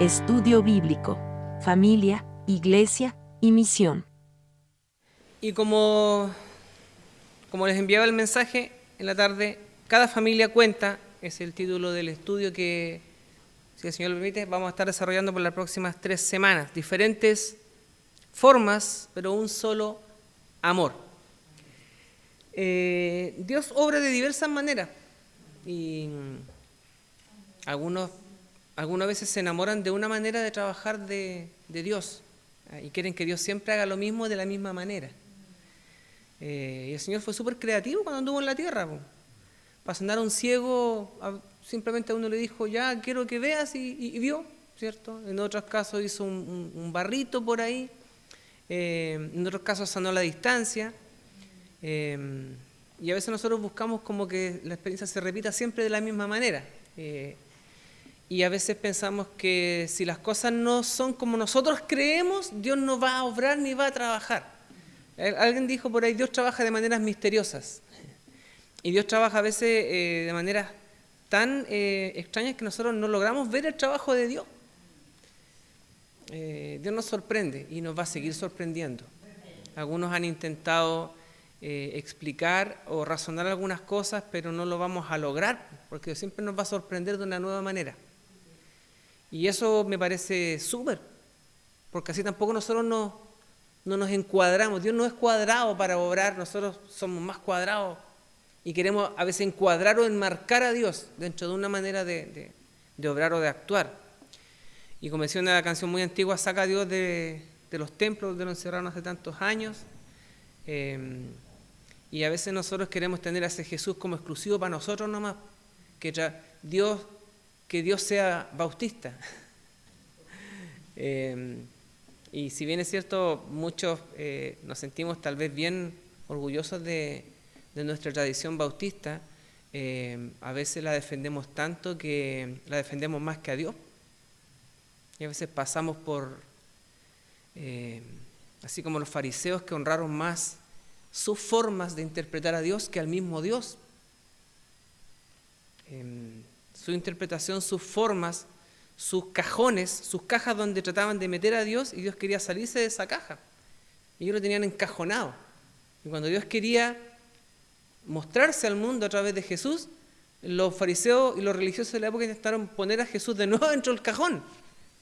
Estudio bíblico, familia, iglesia y misión. Y como les enviaba el mensaje en la tarde, cada familia cuenta, es el título del estudio que, si el Señor lo permite, vamos a estar desarrollando por las próximas 3 semanas. Diferentes formas, pero un solo amor. Dios obra de diversas maneras y algunas veces se enamoran de una manera de trabajar de Dios y quieren que Dios siempre haga lo mismo de la misma manera. Y el Señor fue súper creativo cuando anduvo en la tierra. Para sanar a un ciego, simplemente a uno le dijo, ya quiero que veas y vio, ¿cierto? En otros casos hizo un barrito por ahí, en otros casos sanó a la distancia. Y a veces nosotros buscamos como que la experiencia se repita siempre de la misma manera. Y a veces pensamos que si las cosas no son como nosotros creemos, Dios no va a obrar ni va a trabajar. Alguien dijo por ahí, Dios trabaja de maneras misteriosas. Y Dios trabaja a veces de maneras tan extrañas que nosotros no logramos ver el trabajo de Dios. Dios nos sorprende y nos va a seguir sorprendiendo. Algunos han intentado explicar o razonar algunas cosas, pero no lo vamos a lograr, porque Dios siempre nos va a sorprender de una nueva manera. Y eso me parece súper, porque así tampoco nosotros no nos encuadramos. Dios no es cuadrado para obrar, nosotros somos más cuadrados y queremos a veces encuadrar o enmarcar a Dios dentro de una manera de obrar o de actuar. Y como decía una canción muy antigua, saca a Dios de los templos donde lo encerraron hace tantos años. Y a veces nosotros queremos tener a ese Jesús como exclusivo para nosotros nomás, que Dios sea bautista. Y si bien es cierto, muchos nos sentimos tal vez bien orgullosos de nuestra tradición bautista, a veces la defendemos tanto que la defendemos más que a Dios. Y a veces pasamos por, así como los fariseos que honraron más sus formas de interpretar a Dios que al mismo Dios. Su interpretación, sus formas, sus cajones, sus cajas donde trataban de meter a Dios, y Dios quería salirse de esa caja. Y ellos lo tenían encajonado. Y cuando Dios quería mostrarse al mundo a través de Jesús, los fariseos y los religiosos de la época intentaron poner a Jesús de nuevo dentro del cajón.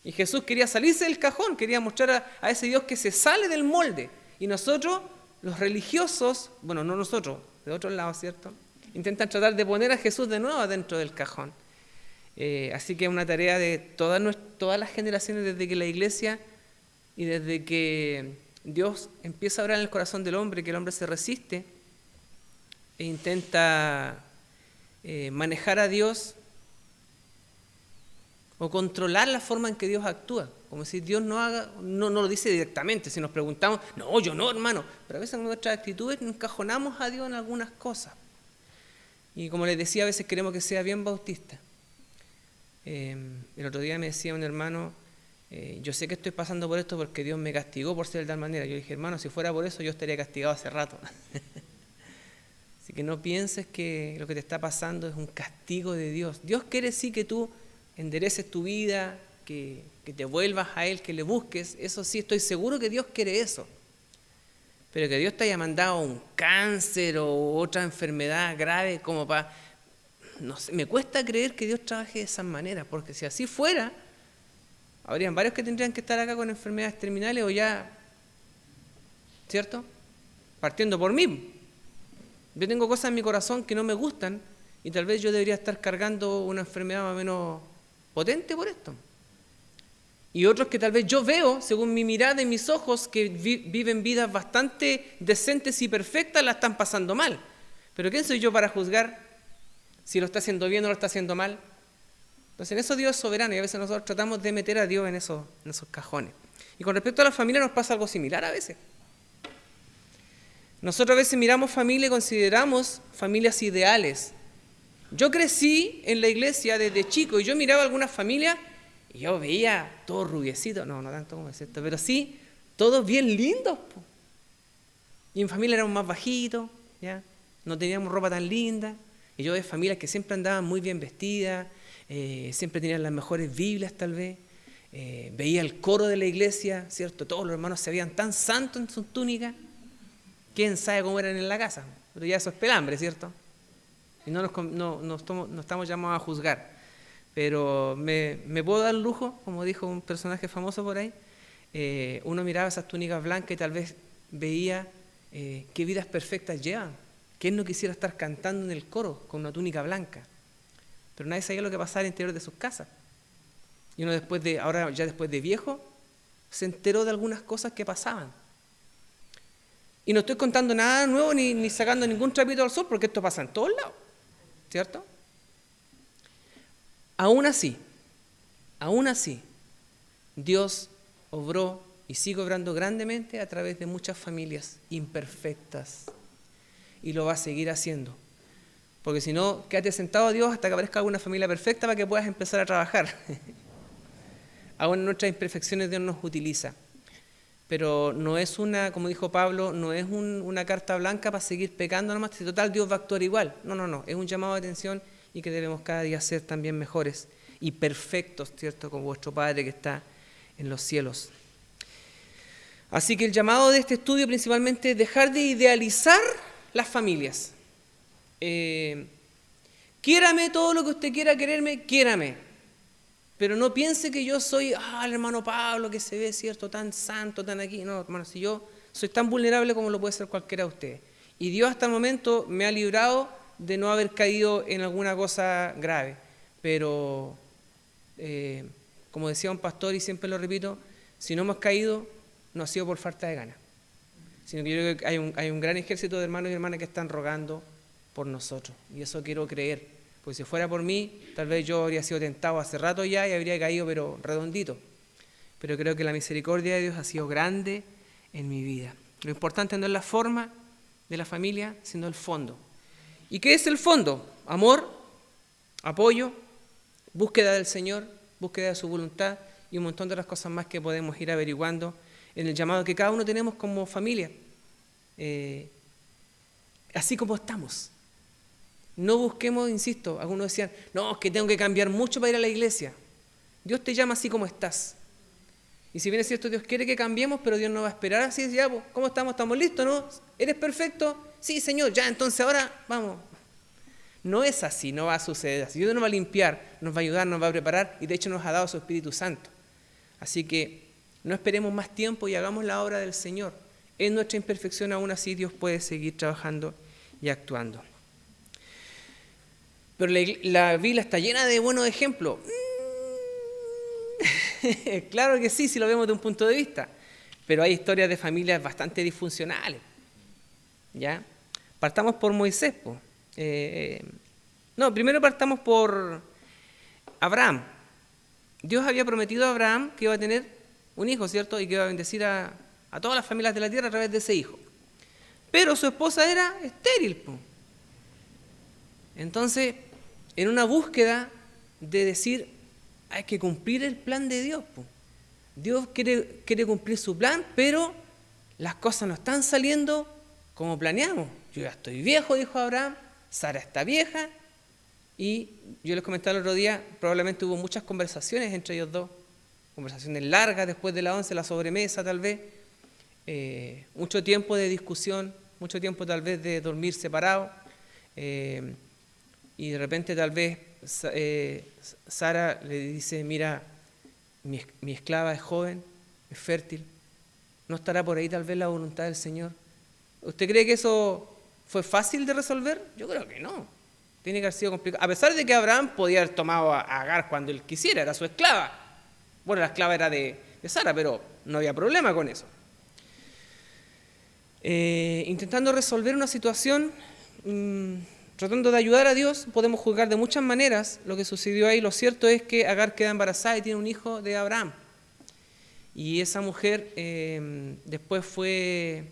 Y Jesús quería salirse del cajón, quería mostrar a ese Dios que se sale del molde. Y nosotros, los religiosos, bueno, no nosotros, de otro lado, ¿cierto?, intentan tratar de poner a Jesús de nuevo dentro del cajón. Así que es una tarea de todas las generaciones, desde que la iglesia y desde que Dios empieza a obrar en el corazón del hombre, que el hombre se resiste e intenta manejar a Dios o controlar la forma en que Dios actúa. Como si Dios no lo dice directamente. Si nos preguntamos, no, yo no, hermano. Pero a veces en nuestras actitudes encajonamos a Dios en algunas cosas. Y como les decía, a veces queremos que sea bien bautista. El otro día me decía un hermano, yo sé que estoy pasando por esto porque Dios me castigó por ser de tal manera. Yo dije, hermano, si fuera por eso yo estaría castigado hace rato. Así que no pienses que lo que te está pasando es un castigo de Dios. Dios quiere sí que tú endereces tu vida, que te vuelvas a Él, que le busques. Eso sí, estoy seguro que Dios quiere eso. Pero que Dios te haya mandado un cáncer o otra enfermedad grave como para... No sé, me cuesta creer que Dios trabaje de esa manera, porque si así fuera, habrían varios que tendrían que estar acá con enfermedades terminales o ya, ¿cierto?, partiendo por mí. Yo tengo cosas en mi corazón que no me gustan y tal vez yo debería estar cargando una enfermedad más o menos potente por esto. Y otros que tal vez yo veo, según mi mirada y mis ojos, que viven vidas bastante decentes y perfectas, la están pasando mal. Pero ¿quién soy yo para juzgar si lo está haciendo bien o lo está haciendo mal? Entonces en eso Dios es soberano y a veces nosotros tratamos de meter a Dios en esos cajones. Y con respecto a la familia nos pasa algo similar a veces. Nosotros a veces miramos familia y consideramos familias ideales. Yo crecí en la iglesia desde chico y yo miraba algunas familias y yo veía todos rubiecitos, no tanto como es esto, pero sí, todos bien lindos. Y en familia éramos más bajitos, ¿ya? No teníamos ropa tan linda. Y yo veía familias que siempre andaban muy bien vestidas, siempre tenían las mejores Biblias tal vez, veía el coro de la iglesia, ¿cierto? Todos los hermanos se veían tan santos en sus túnicas. ¿Quién sabe cómo eran en la casa? Pero ya eso es pelambre, ¿cierto? Y no estamos llamados a juzgar. Pero me puedo dar el lujo, como dijo un personaje famoso por ahí, uno miraba esas túnicas blancas y tal vez veía qué vidas perfectas llevan. ¿Quién no quisiera estar cantando en el coro con una túnica blanca? Pero nadie sabía lo que pasaba al interior de sus casas. Y uno después de viejo, se enteró de algunas cosas que pasaban. Y no estoy contando nada nuevo ni sacando ningún trapito al sol, porque esto pasa en todos lados, ¿cierto? Aún así, Dios obró y sigue obrando grandemente a través de muchas familias imperfectas. Y lo va a seguir haciendo. Porque si no, quédate sentado, Dios, hasta que aparezca alguna familia perfecta para que puedas empezar a trabajar. Aún en nuestras imperfecciones Dios nos utiliza. Pero no es como dijo Pablo, no es una carta blanca para seguir pecando nomás, si total Dios va a actuar igual. No, es un llamado de atención y que debemos cada día ser también mejores y perfectos, ¿cierto? Como vuestro Padre que está en los cielos. Así que el llamado de este estudio principalmente es dejar de idealizar las familias. Quiérame todo lo que usted quiera quererme, quiérame. Pero no piense que yo soy el hermano Pablo que se ve, ¿cierto? Tan santo, tan aquí. No, hermano, si yo soy tan vulnerable como lo puede ser cualquiera de ustedes. Y Dios hasta el momento me ha librado de no haber caído en alguna cosa grave. Pero, como decía un pastor y siempre lo repito, si no hemos caído, no ha sido por falta de ganas. Sino que yo creo que hay un gran ejército de hermanos y hermanas que están rogando por nosotros. Y eso quiero creer. Pues si fuera por mí, tal vez yo habría sido tentado hace rato ya y habría caído, pero redondito. Pero creo que la misericordia de Dios ha sido grande en mi vida. Lo importante no es la forma de la familia, sino el fondo. ¿Y qué es el fondo? Amor, apoyo, búsqueda del Señor, búsqueda de su voluntad y un montón de otras cosas más que podemos ir averiguando en el llamado que cada uno tenemos como familia. Así como estamos. No busquemos, insisto, algunos decían, no, es que tengo que cambiar mucho para ir a la iglesia. Dios te llama así como estás. Y si bien es cierto, Dios quiere que cambiemos, pero Dios no va a esperar así, ya, pues, ¿cómo estamos? ¿Estamos listos, no? ¿Eres perfecto? Sí, Señor, ya, entonces ahora vamos. No es así, no va a suceder así. Dios nos va a limpiar, nos va a ayudar, nos va a preparar y de hecho nos ha dado su Espíritu Santo. Así que no esperemos más tiempo y hagamos la obra del Señor. En nuestra imperfección aún así Dios puede seguir trabajando y actuando. Pero la Biblia está llena de buenos ejemplos. Claro que sí, si lo vemos de un punto de vista. Pero hay historias de familias bastante disfuncionales. ¿Ya? Partamos por Moisés. Primero partamos por Abraham. Dios había prometido a Abraham que iba a tener un hijo, ¿cierto? Y que iba a bendecir a todas las familias de la tierra a través de ese hijo. Pero su esposa era estéril. Entonces, en una búsqueda de decir, hay que cumplir el plan de Dios. Dios quiere cumplir su plan, pero las cosas no están saliendo como planeamos. Yo ya estoy viejo, dijo Abraham, Sara está vieja, y yo les comentaba el otro día, probablemente hubo muchas conversaciones entre ellos dos, conversaciones largas después de la 11, la sobremesa tal vez, mucho tiempo de discusión, mucho tiempo tal vez de dormir separados, y de repente tal vez Sara le dice, mira, mi esclava es joven, es fértil, ¿no estará por ahí tal vez la voluntad del Señor? ¿Usted cree que eso fue fácil de resolver? Yo creo que no. Tiene que haber sido complicado. A pesar de que Abraham podía haber tomado a Agar cuando él quisiera, era su esclava. Bueno, la esclava era de Sara, pero no había problema con eso. Intentando resolver una situación, tratando de ayudar a Dios, podemos juzgar de muchas maneras lo que sucedió ahí. Lo cierto es que Agar queda embarazada y tiene un hijo de Abraham. Y esa mujer después fue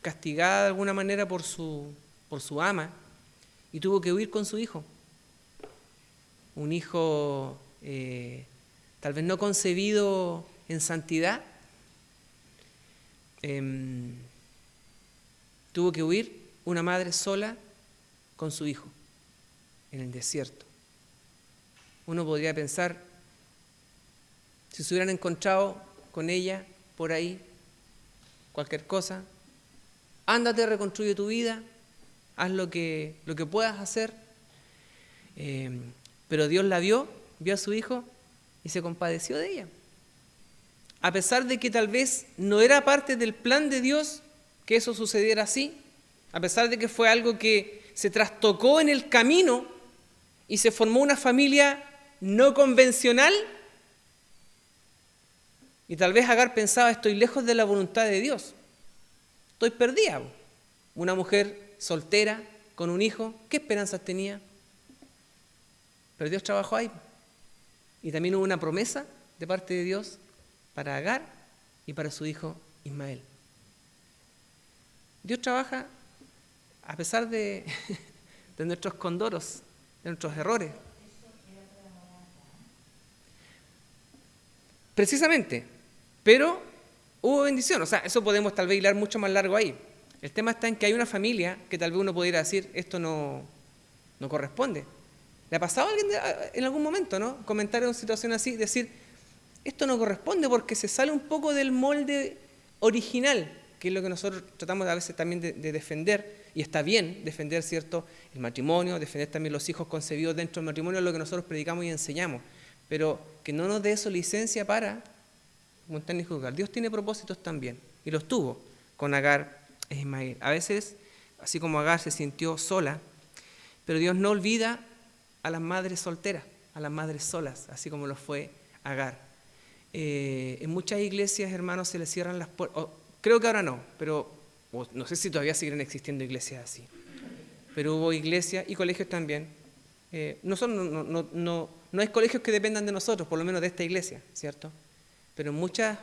castigada de alguna manera por su ama y tuvo que huir con su hijo. Un hijo tal vez no concebido en santidad, tuvo que huir una madre sola con su hijo en el desierto. Uno podría pensar, si se hubieran encontrado con ella por ahí, cualquier cosa, ándate, reconstruye tu vida, haz lo que puedas hacer. Pero Dios la vio a su hijo y se compadeció de ella. A pesar de que tal vez no era parte del plan de Dios que eso sucediera así, a pesar de que fue algo que se trastocó en el camino y se formó una familia no convencional, y tal vez Agar pensaba, estoy lejos de la voluntad de Dios, estoy perdida. Una mujer soltera, con un hijo, ¿qué esperanzas tenía? Pero Dios trabajó ahí. Y también hubo una promesa de parte de Dios para Agar y para su hijo Ismael. Dios trabaja a pesar de nuestros condoros, de nuestros errores. Precisamente, pero hubo bendición. O sea, eso podemos tal vez hilar mucho más largo ahí. El tema está en que hay una familia que tal vez uno pudiera decir, esto no corresponde. ¿Le ha pasado a alguien en algún momento, no? Comentar una situación así, decir, esto no corresponde porque se sale un poco del molde original, que es lo que nosotros tratamos a veces también de defender, y está bien defender, ¿cierto?, el matrimonio, defender también los hijos concebidos dentro del matrimonio, es lo que nosotros predicamos y enseñamos, pero que no nos dé eso licencia para montar ni juzgar. Dios tiene propósitos también, y los tuvo con Agar e Ismael. A veces, así como Agar se sintió sola, pero Dios no olvida a las madres solteras, a las madres solas, así como lo fue Agar. En muchas iglesias, hermanos, se les cierran las puertas. Creo que ahora no, pero no sé si todavía siguen existiendo iglesias así. Pero hubo iglesias y colegios también. No hay colegios que dependan de nosotros, por lo menos de esta iglesia, ¿cierto? Pero en muchos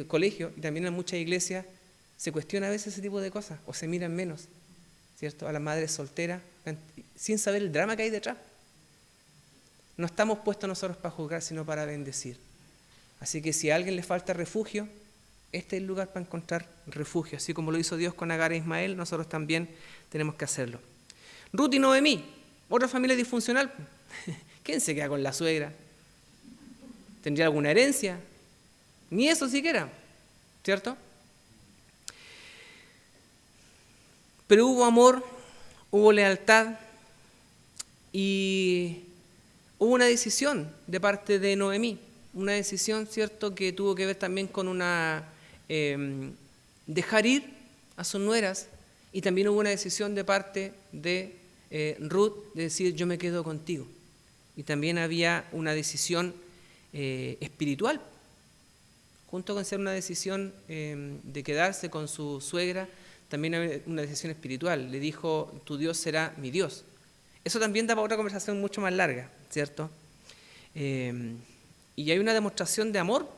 colegios y también en muchas iglesias se cuestiona a veces ese tipo de cosas, o se miran menos, ¿cierto?, a las madres solteras, sin saber el drama que hay detrás. No estamos puestos nosotros para juzgar, sino para bendecir. Así que si a alguien le falta refugio, este es el lugar para encontrar refugio. Así como lo hizo Dios con Agar e Ismael, nosotros también tenemos que hacerlo. Ruth y Noemí, otra familia disfuncional. ¿Quién se queda con la suegra? ¿Tendría alguna herencia? Ni eso siquiera, ¿cierto? Pero hubo amor, hubo lealtad y hubo una decisión de parte de Noemí. Una decisión, ¿cierto?, que tuvo que ver también con dejar ir a sus nueras, y también hubo una decisión de parte de Ruth de decir, yo me quedo contigo. Y también había una decisión espiritual, junto con ser una decisión de quedarse con su suegra, también había una decisión espiritual. Le dijo, tu Dios será mi Dios. Eso también da para otra conversación mucho más larga, ¿cierto? Y hay una demostración de amor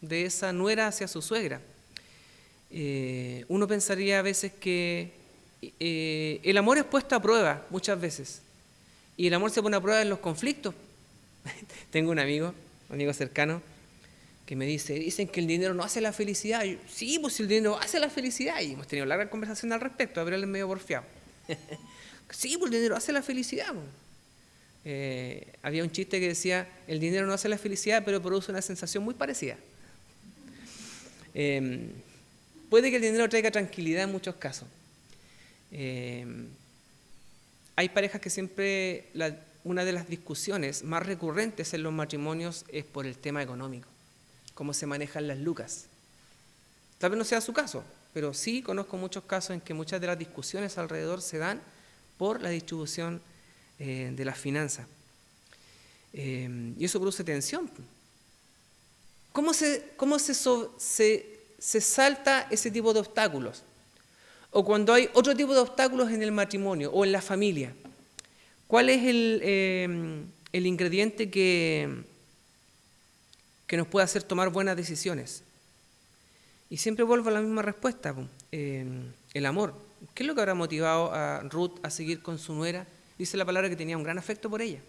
de esa nuera hacia su suegra. Uno pensaría a veces que el amor es puesto a prueba muchas veces, y el amor se pone a prueba en los conflictos. Tengo un amigo cercano, que me dicen que el dinero no hace la felicidad. Y yo, sí, pues el dinero hace la felicidad, y hemos tenido larga conversación al respecto, pero él es medio porfiado. Sí, pues el dinero hace la felicidad. Había un chiste que decía, el dinero no hace la felicidad, pero produce una sensación muy parecida. Puede que el dinero traiga tranquilidad en muchos casos. Hay parejas que siempre, una de las discusiones más recurrentes en los matrimonios es por el tema económico, cómo se manejan las lucas. Tal vez no sea su caso, pero sí conozco muchos casos en que muchas de las discusiones alrededor se dan por la distribución de las finanzas. Y eso produce tensión. ¿Cómo se salta ese tipo de obstáculos? O cuando hay otro tipo de obstáculos en el matrimonio o en la familia, ¿cuál es el ingrediente que nos puede hacer tomar buenas decisiones? Y siempre vuelvo a la misma respuesta, el amor. ¿Qué es lo que habrá motivado a Ruth a seguir con su nuera? Dice la palabra que tenía un gran afecto por ella.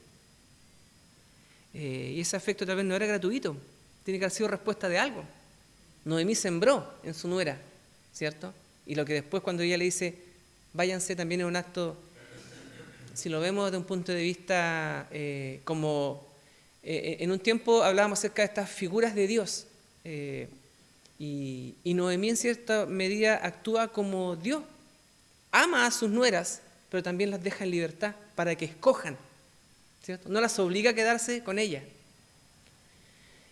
Y ese afecto tal vez no era gratuito, tiene que haber sido respuesta de algo. Noemí sembró en su nuera, ¿cierto? Y lo que después cuando ella le dice, váyanse, también es un acto, si lo vemos desde un punto de vista como En un tiempo hablábamos acerca de estas figuras de Dios, y Noemí en cierta medida actúa como Dios. Ama a sus nueras, pero también las deja en libertad para que escojan, ¿cierto? No las obliga a quedarse con ella.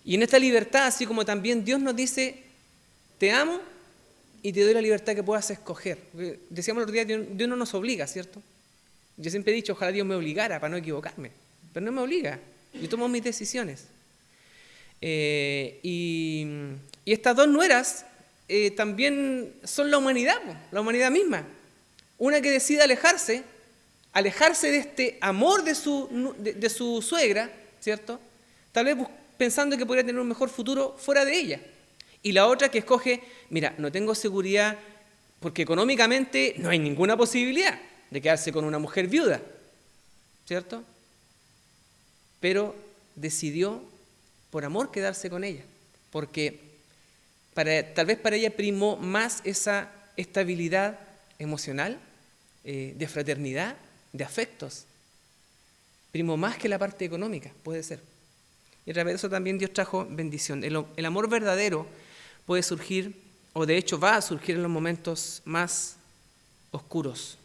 Y en esta libertad, así como también Dios nos dice, te amo y te doy la libertad que puedas escoger. Decíamos el otro día, Dios no nos obliga, ¿cierto? Yo siempre he dicho, ojalá Dios me obligara para no equivocarme, pero no me obliga, yo tomo mis decisiones. Y estas dos nueras también son la humanidad misma. Una que decide alejarse de este amor de su suegra, ¿cierto? Tal vez pensando que podría tener un mejor futuro fuera de ella. Y la otra que escoge, mira, no tengo seguridad porque económicamente no hay ninguna posibilidad de quedarse con una mujer viuda, ¿cierto? Pero decidió por amor quedarse con ella, porque tal vez para ella primó más esa estabilidad emocional, de fraternidad, de afectos. Primó más que la parte económica, puede ser. Y a través de eso también Dios trajo bendición. El amor verdadero puede surgir, o de hecho va a surgir en los momentos más oscuros.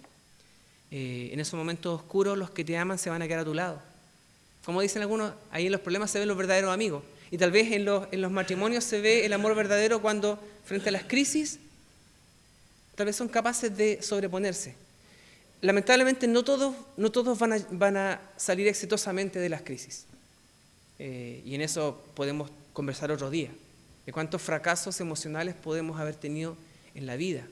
En esos momentos oscuros los que te aman se van a quedar a tu lado. Como dicen algunos, ahí en los problemas se ven los verdaderos amigos. Y tal vez en los matrimonios se ve el amor verdadero cuando frente a las crisis tal vez son capaces de sobreponerse. Lamentablemente no todos van a salir exitosamente de las crisis. Y en eso podemos conversar otro día, de cuántos fracasos emocionales podemos haber tenido en la vida.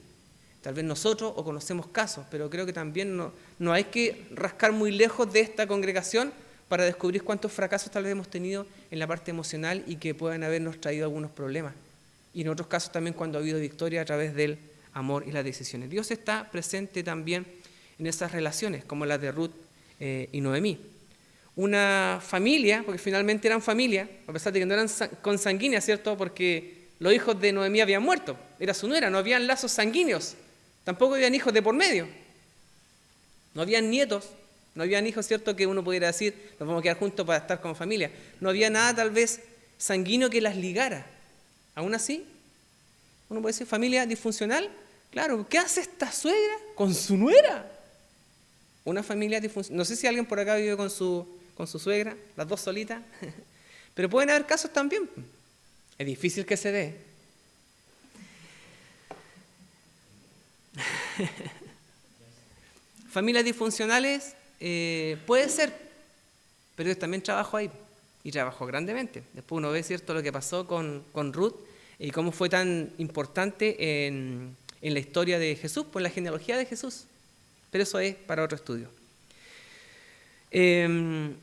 Tal vez nosotros o conocemos casos, pero creo que también no hay que rascar muy lejos de esta congregación para descubrir cuántos fracasos tal vez hemos tenido en la parte emocional y que puedan habernos traído algunos problemas. Y en otros casos también cuando ha habido victoria a través del amor y las decisiones. Dios está presente también en esas relaciones, como las de Ruth y Noemí. Una familia, porque finalmente eran familia, a pesar de que no eran consanguíneas, ¿cierto? Porque los hijos de Noemí habían muerto, era su nuera, no habían lazos sanguíneos, tampoco habían hijos de por medio, no habían nietos, no habían hijos, ¿cierto? Que uno pudiera decir, nos vamos a quedar juntos para estar como familia. No había nada tal vez sanguíneo que las ligara. Aún así, uno puede decir, familia disfuncional, claro, ¿qué hace esta suegra con su nuera? Una familia disfuncional. No sé si alguien por acá vive con su suegra, las dos solitas, pero pueden haber casos también. Es difícil que se dé. Familias disfuncionales puede ser, pero es también trabajo ahí, y trabajó grandemente. Después uno ve, ¿cierto?, lo que pasó con Ruth y cómo fue tan importante en la historia de Jesús, por la genealogía de Jesús. Pero eso es para otro estudio. El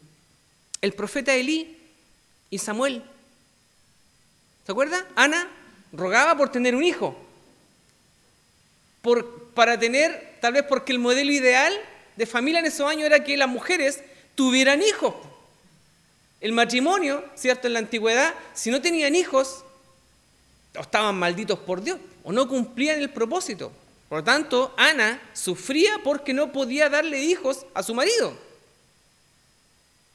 profeta Elí y Samuel, ¿se acuerdan? Ana rogaba por tener un hijo, para tener, tal vez porque el modelo ideal de familia en esos años era que las mujeres tuvieran hijos. El matrimonio, ¿cierto?, en la antigüedad, si no tenían hijos, o estaban malditos por Dios, o no cumplían el propósito. Por lo tanto, Ana sufría porque no podía darle hijos a su marido.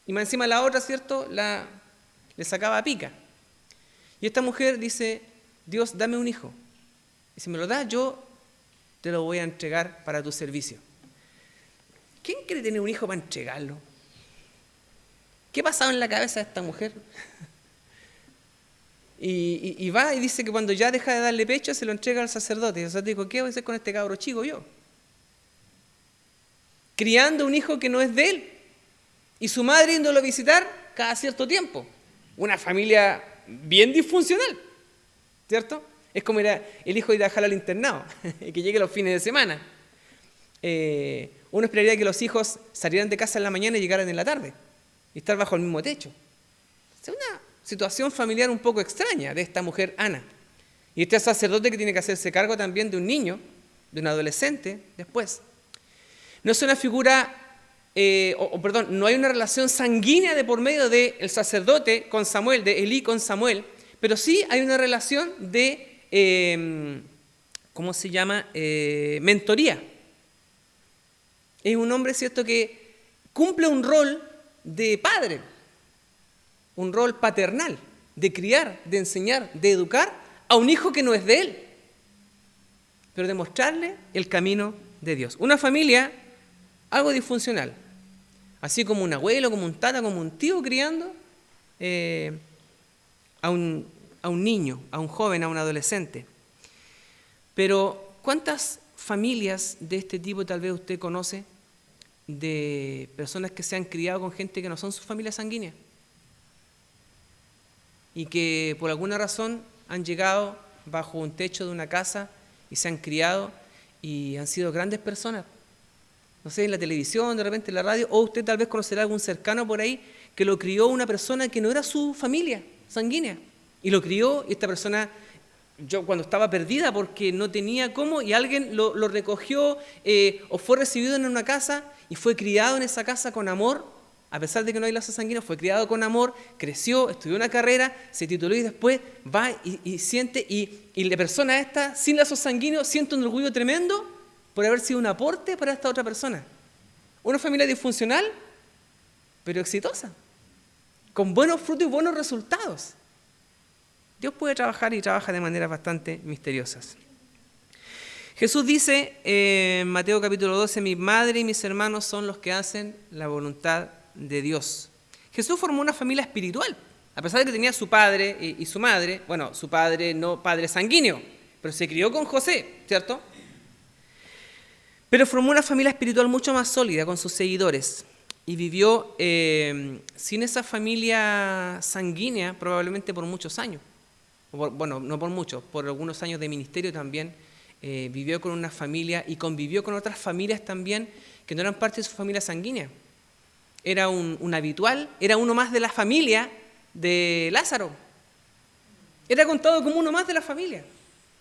Y más encima la otra, ¿cierto?, le sacaba pica. Y esta mujer dice, Dios, dame un hijo. Y si me lo das, yo te lo voy a entregar para tu servicio. ¿Quién quiere tener un hijo para entregarlo? ¿Qué pasaba en la cabeza de esta mujer? Y va y dice que cuando ya deja de darle pecho, se lo entrega al sacerdote. Y el sacerdote dijo, ¿qué voy a hacer con este cabro chico yo? Criando un hijo que no es de él. Y su madre yéndolo a visitar cada cierto tiempo. Una familia bien disfuncional, ¿cierto? Es como era el hijo ir a dejarlo al internado, y que llegue los fines de semana. Uno esperaría que los hijos salieran de casa en la mañana y llegaran en la tarde, y estar bajo el mismo techo. Es una situación familiar un poco extraña de esta mujer Ana. Y este sacerdote que tiene que hacerse cargo también de un niño, de un adolescente, después. No es una figura, no hay una relación sanguínea de por medio del sacerdote con Samuel, de Elí con Samuel, pero sí hay una relación de, mentoría. Es un hombre, ¿cierto?, que cumple un rol de padre. un rol paternal, de criar, de enseñar, de educar a un hijo que no es de él, pero de mostrarle el camino de Dios. Una familia algo disfuncional, así como un abuelo, como un tata, como un tío criando a un niño, a un joven, a un adolescente. Pero ¿cuántas familias de este tipo tal vez usted conoce, de personas que se han criado con gente que no son sus familias sanguíneas y que por alguna razón han llegado bajo un techo de una casa y se han criado y han sido grandes personas? No sé, en la televisión, de repente en la radio, o usted tal vez conocerá a algún cercano por ahí que lo crió una persona que no era su familia sanguínea, y lo crió, y esta persona, yo cuando estaba perdida porque no tenía cómo, y alguien lo recogió, o fue recibido en una casa y fue criado en esa casa con amor, a pesar de que no hay lazos sanguíneos, fue criado con amor, creció, estudió una carrera, se tituló y después va y siente, y la persona esta, sin lazos sanguíneos, siente un orgullo tremendo por haber sido un aporte para esta otra persona. Una familia disfuncional, pero exitosa, con buenos frutos y buenos resultados. Dios puede trabajar y trabaja de maneras bastante misteriosas. Jesús dice en Mateo capítulo 12, mi madre y mis hermanos son los que hacen la voluntad de Dios. Jesús formó una familia espiritual, a pesar de que tenía su padre y su madre, bueno, su padre no padre sanguíneo, pero se crió con José, ¿cierto? Pero formó una familia espiritual mucho más sólida con sus seguidores y vivió sin esa familia sanguínea probablemente por muchos años. Bueno, no por muchos, por algunos años de ministerio también. Vivió con una familia y convivió con otras familias también que no eran parte de su familia sanguínea. Era un habitual, era uno más de la familia de Lázaro. Era contado como uno más de la familia.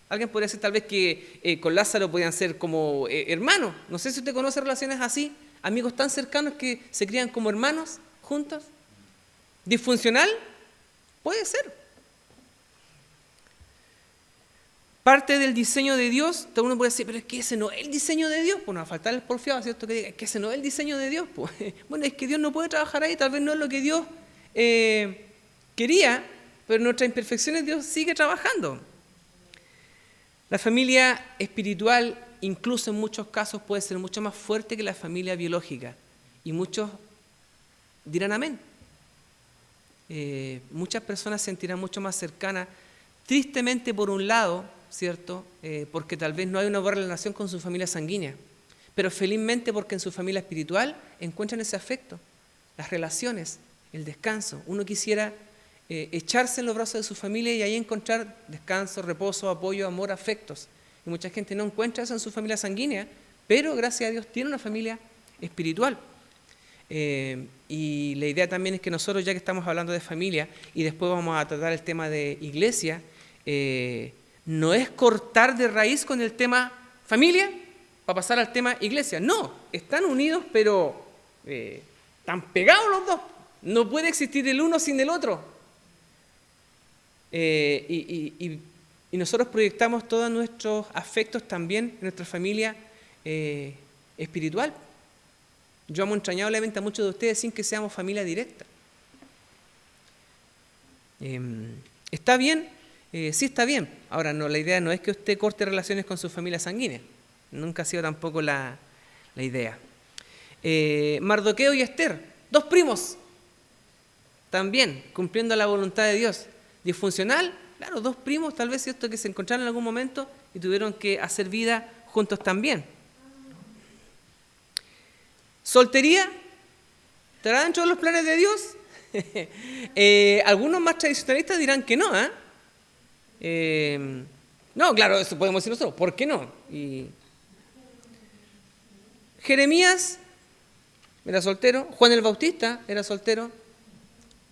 Alguien podría decir tal vez que con Lázaro podían ser como hermanos. No sé si usted conoce relaciones así, amigos tan cercanos que se crían como hermanos juntos. ¿Disfuncional? Puede ser. Parte del diseño de Dios, todo uno puede decir, pero es que ese no es el diseño de Dios. Pues no va a faltar el porfiado, ¿cierto? Que diga, es que ese no es el diseño de Dios. Pues, bueno, es que Dios no puede trabajar ahí, tal vez no es lo que Dios quería, pero en nuestras imperfecciones Dios sigue trabajando. La familia espiritual, incluso en muchos casos, puede ser mucho más fuerte que la familia biológica. Y muchos dirán amén. Muchas personas se sentirán mucho más cercanas, tristemente por un lado, ¿cierto? Porque tal vez no hay una buena relación con su familia sanguínea, pero felizmente porque en su familia espiritual encuentran ese afecto, las relaciones, el descanso. Uno quisiera echarse en los brazos de su familia y ahí encontrar descanso, reposo, apoyo, amor, afectos. Y mucha gente no encuentra eso en su familia sanguínea, pero gracias a Dios tiene una familia espiritual. Y la idea también es que nosotros, ya que estamos hablando de familia y después vamos a tratar el tema de iglesia, no es cortar de raíz con el tema familia para pasar al tema iglesia. No, están unidos, pero están pegados los dos. No puede existir el uno sin el otro. Y nosotros proyectamos todos nuestros afectos también en nuestra familia espiritual. Yo amo entrañablemente a muchos de ustedes sin que seamos familia directa. ¿Está bien? Sí está bien. Ahora, no, la idea no es que usted corte relaciones con su familia sanguínea. Nunca ha sido tampoco la idea. Mardoqueo y Esther, 2 primos, también cumpliendo la voluntad de Dios. Disfuncional, claro, 2 primos, tal vez cierto que se encontraron en algún momento y tuvieron que hacer vida juntos también. ¿Soltería? ¿Estará dentro de los planes de Dios? Algunos más tradicionalistas dirán que no, no, claro, eso podemos decir nosotros, ¿por qué no? Jeremías era soltero, Juan el Bautista era soltero,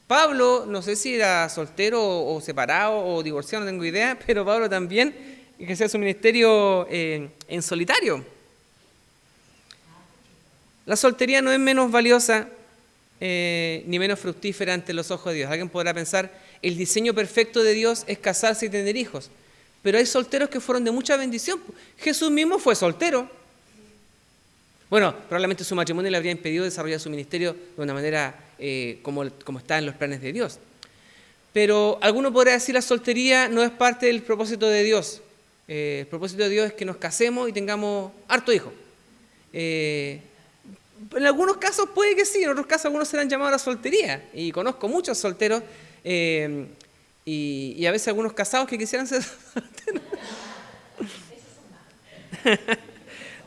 Pablo, no sé si era soltero o separado o divorciado, no tengo idea, pero Pablo también ejercía su ministerio en solitario. La soltería no es menos valiosa ni menos fructífera ante los ojos de Dios. Alguien podrá pensar, el diseño perfecto de Dios es casarse y tener hijos, pero hay solteros que fueron de mucha bendición. Jesús mismo fue soltero. Bueno, probablemente su matrimonio le habría impedido desarrollar su ministerio de una manera como está en los planes de Dios. Pero alguno podría decir la soltería no es parte del propósito de Dios. El propósito de Dios es que nos casemos y tengamos harto hijos. En algunos casos puede que sí, en otros casos algunos serán llamados a la soltería. Y conozco muchos solteros y a veces algunos casados que quisieran ser solteros.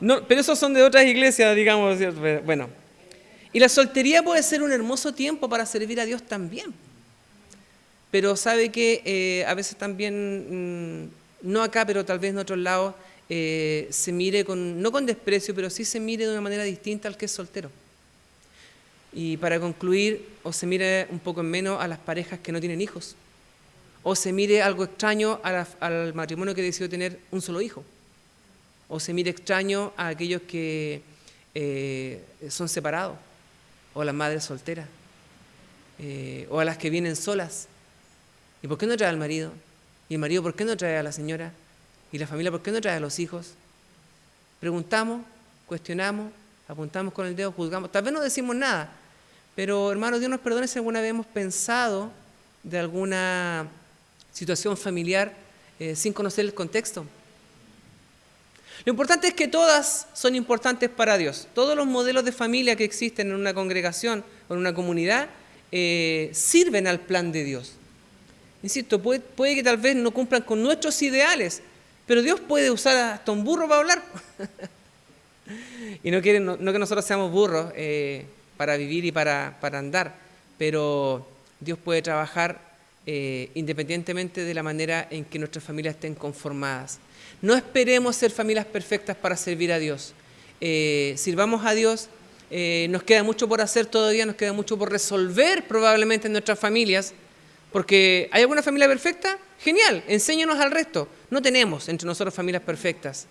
No, pero esos son de otras iglesias, digamos. Bueno, y la soltería puede ser un hermoso tiempo para servir a Dios también. Pero sabe que a veces también, no acá, pero tal vez en otros lados, se mire no con desprecio, pero sí se mire de una manera distinta al que es soltero. Y para concluir, o se mire un poco en menos a las parejas que no tienen hijos, o se mire algo extraño al matrimonio que decidió tener un solo hijo, o se mire extraño a aquellos que son separados, o a las madres solteras, o a las que vienen solas. ¿Y por qué no trae al marido? ¿Y el marido por qué no trae a la señora? ¿Y la familia por qué no trae a los hijos? Preguntamos, cuestionamos, apuntamos con el dedo, juzgamos. Tal vez no decimos nada, pero hermanos, Dios nos perdone si alguna vez hemos pensado de alguna situación familiar sin conocer el contexto. Lo importante es que todas son importantes para Dios. Todos los modelos de familia que existen en una congregación o en una comunidad sirven al plan de Dios. Insisto, puede que tal vez no cumplan con nuestros ideales, pero Dios puede usar hasta un burro para hablar. Y no que nosotros seamos burros para vivir y para andar, pero Dios puede trabajar independientemente de la manera en que nuestras familias estén conformadas. No esperemos ser familias perfectas para servir a Dios. Sirvamos a Dios. Nos queda mucho por hacer todavía, nos queda mucho por resolver probablemente en nuestras familias. Porque ¿hay alguna familia perfecta? Genial, enséñanos al resto. No tenemos entre nosotros familias perfectas.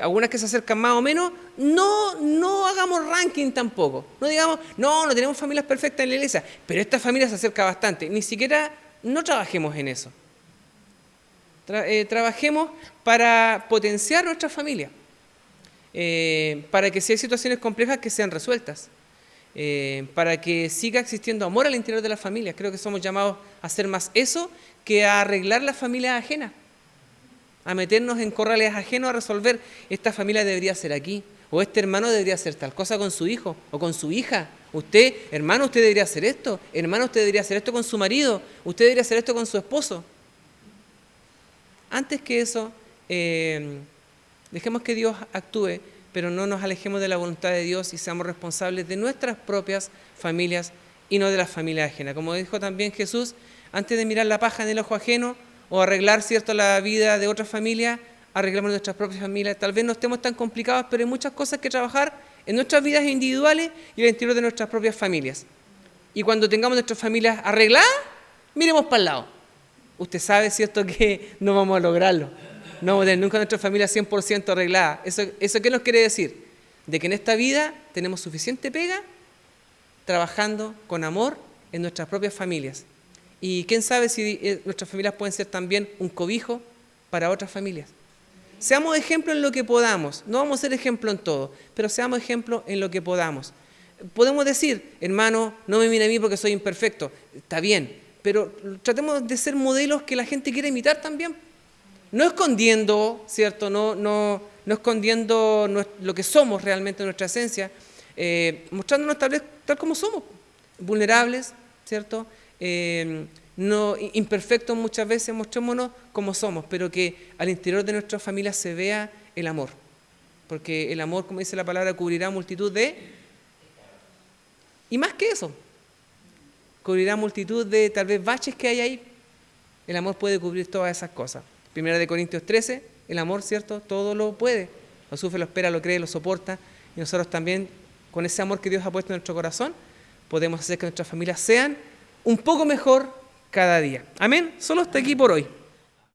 Algunas que se acercan más o menos, no hagamos ranking tampoco. No digamos, no tenemos familias perfectas en la iglesia, pero esta familia se acerca bastante. Ni siquiera, no trabajemos en eso. Trabajemos para potenciar nuestra familia. Para que si hay situaciones complejas que sean resueltas. Para que siga existiendo amor al interior de las familias. Creo que somos llamados a hacer más eso que a arreglar las familias ajenas, a meternos en corrales ajenos a resolver, esta familia debería ser aquí, o este hermano debería hacer tal cosa con su hijo o con su hija. Usted, hermano, usted debería hacer esto, hermano, usted debería hacer esto con su marido, usted debería hacer esto con su esposo. Antes que eso, dejemos que Dios actúe, pero no nos alejemos de la voluntad de Dios y seamos responsables de nuestras propias familias y no de las familias ajenas. Como dijo también Jesús, antes de mirar la paja en el ojo ajeno o arreglar, ¿cierto?, la vida de otra familia, arreglamos nuestras propias familias. Tal vez no estemos tan complicados, pero hay muchas cosas que trabajar en nuestras vidas individuales y en el interior de nuestras propias familias. Y cuando tengamos nuestras familias arregladas, miremos para el lado. Usted sabe, ¿cierto?, que no vamos a lograrlo. No vamos a tener nunca nuestra familia 100% arreglada. ¿Eso qué nos quiere decir? De que en esta vida tenemos suficiente pega trabajando con amor en nuestras propias familias. Y quién sabe si nuestras familias pueden ser también un cobijo para otras familias. Seamos ejemplo en lo que podamos. No vamos a ser ejemplo en todo, pero seamos ejemplo en lo que podamos. Podemos decir, hermano, no me mire a mí porque soy imperfecto. Está bien, pero tratemos de ser modelos que la gente quiera imitar también. No escondiendo, ¿cierto? No escondiendo lo que somos realmente, nuestra esencia, mostrándonos tal como somos, vulnerables, ¿cierto? Imperfectos muchas veces, mostrémonos como somos, pero que al interior de nuestra familia se vea el amor. Porque el amor, como dice la palabra, cubrirá multitud de... Y más que eso, cubrirá multitud de tal vez baches que hay ahí. El amor puede cubrir todas esas cosas. 1 Corintios 13, el amor, ¿cierto? Todo lo puede. Lo sufre, lo espera, lo cree, lo soporta. Y nosotros también, con ese amor que Dios ha puesto en nuestro corazón, podemos hacer que nuestras familias sean un poco mejor cada día. Amén. Solo hasta aquí por hoy.